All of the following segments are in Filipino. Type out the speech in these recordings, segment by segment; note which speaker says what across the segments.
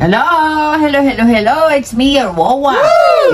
Speaker 1: Hello! Hello! It's me, your Wawa.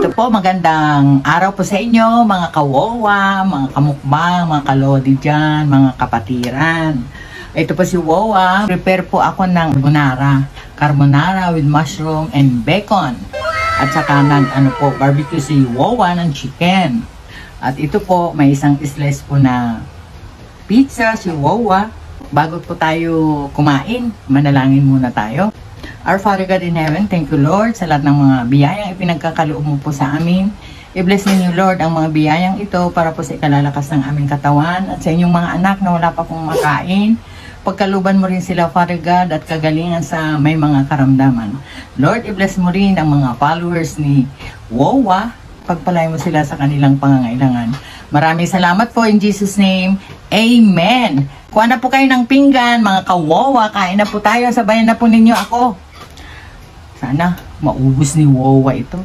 Speaker 1: Ito po, magandang araw po sa inyo, mga kawawa, mga kamukbang, mga kalodi dyan, mga kapatiran. Ito po si Wawa. Prepare po ako ng carbonara with mushroom and bacon. At saka barbecue si Wawa ng chicken. At ito po, may isang slice po na pizza si Wawa. Bago po tayo kumain, manalangin muna tayo. Our Father God in Heaven, thank you Lord sa lahat ng mga biyayang ipinagkakaloob mo po sa amin. I-bless ninyo Lord ang mga biyayang ito para po sa ikalalakas ng aming katawan at sa inyong mga anak na wala pa pong makain. Pagkaluban mo rin sila Father God at kagalingan sa may mga karamdaman. Lord, i-bless mo rin ang mga followers ni Wawa. Pagpalay mo sila sa kanilang pangangailangan. Maraming salamat po in Jesus name. Amen. Kuha na po kayo ng pinggan, mga kawawa. Kain na po tayo. Sabayan na po ninyo ako. Sana maubos ni Wawa ito.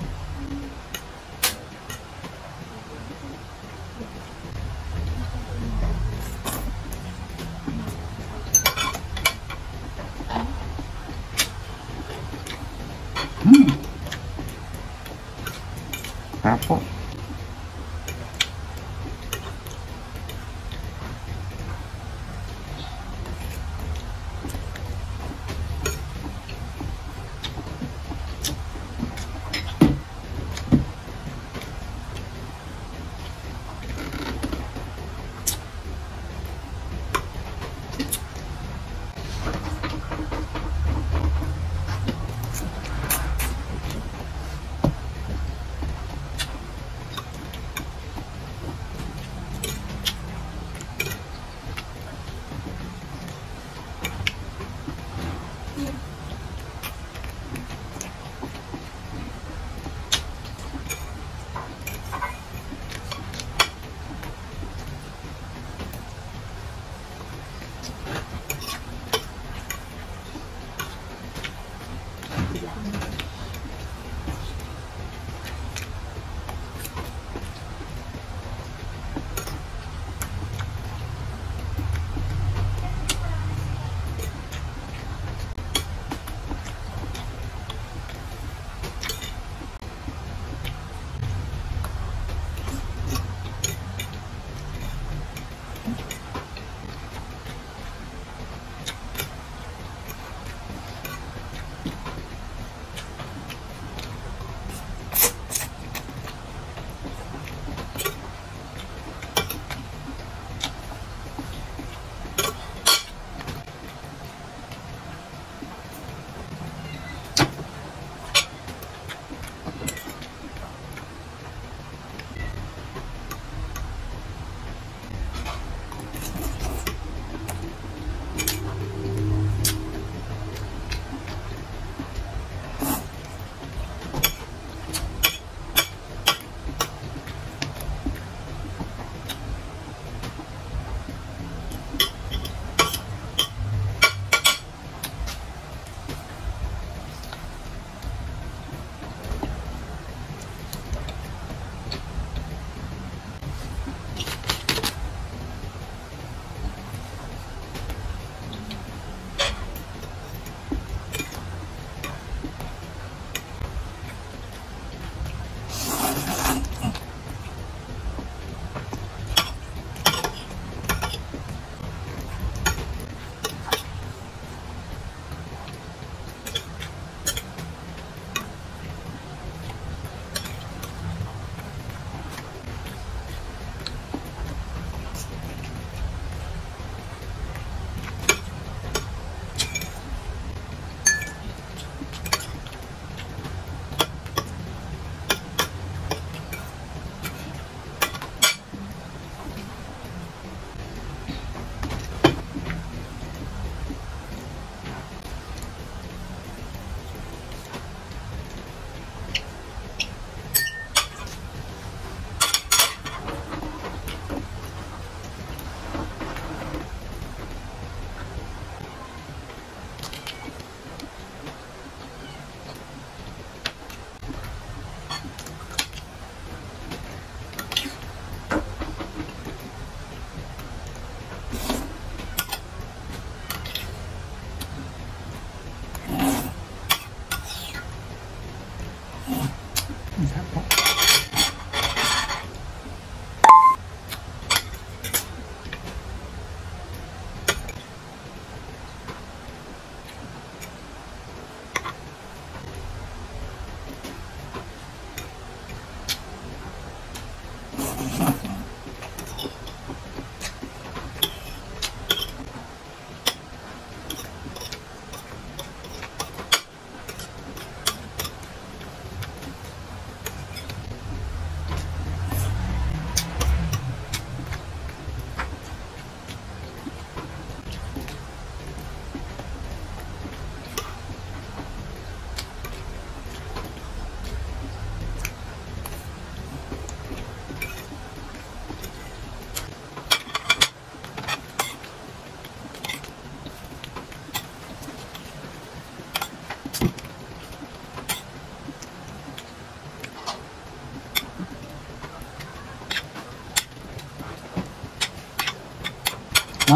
Speaker 1: Tapo.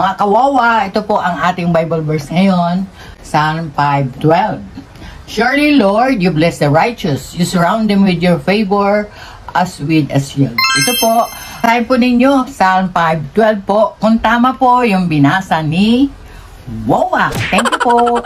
Speaker 1: Mga kawawa, ito po ang ating Bible verse ngayon, Psalm 5:12. Surely, Lord, you bless the righteous. You surround them with your favor as with a shield. Ito po, try po ninyo, Psalm 5:12 po. Kung tama po yung binasa ni Wawa. Thank you po.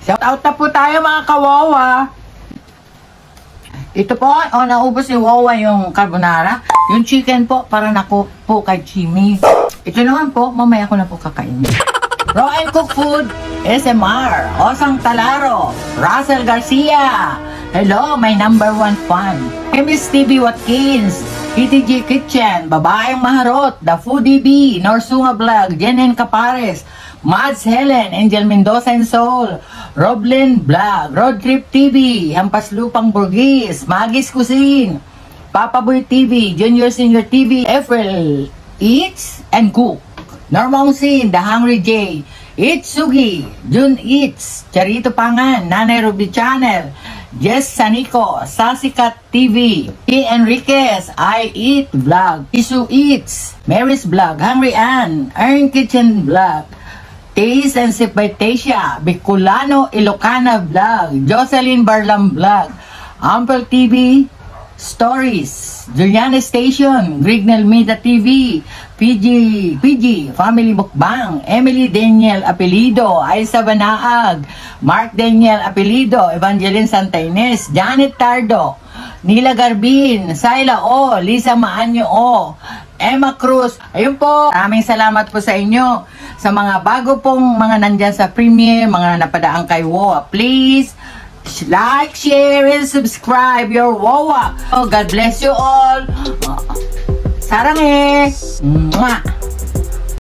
Speaker 1: Shout out na po tayo mga kawawa. Ito po, naubos ni Wawa yung carbonara. Yung chicken po, para naku po kay Chimmy. Ito naman po, mamaya ko na po kakainin. Raw and Cook Food, SMR, Osang Talaro, Russell Garcia. Hello, my number 1 fan. Miss TV Watkins, PTG Kitchen, Babaeng Maharot, The Foodie B, Norsunga Vlog, Jenen Capares, Mads Helen, Angel Mendoza and Soul, Roblin Vlog, Road Trip TV, Hampas Lupang Burgis, Magis Cuisine, Papa Boy TV, Junior Senior TV, April Eats and Cook, Normong Sin, The Hungry J, Itsugi, Jun Eats, Charito Pangan, Nanay Ruby Channel, Jess Sanico, Sasikat TV, E. Enriquez, I Eat Vlog, Isu Eats, Mary's Vlog, Hungry Ann, Earn Kitchen Vlog, Taste and Sip by Tasia, Bicolano Ilocana Vlog, Jocelyn Barlam Vlog, Ample TV, Stories, Juliana Station, Grignel Mida TV, PG, Family Mukbang, Emily Daniel Apelido, Aisa Banaag, Mark Daniel Apelido, Evangeline Santa Ines, Janet Tardo, Nila Garbin, Saila O, Lisa Maanyo O, Emma Cruz. Ayun po, maraming salamat po sa inyo. Sa mga bago pong mga nandyan sa premiere, mga napadaan kay WOA, please like, share, and subscribe your WOA. Oh, God bless you all. Sarang eh. Mwah.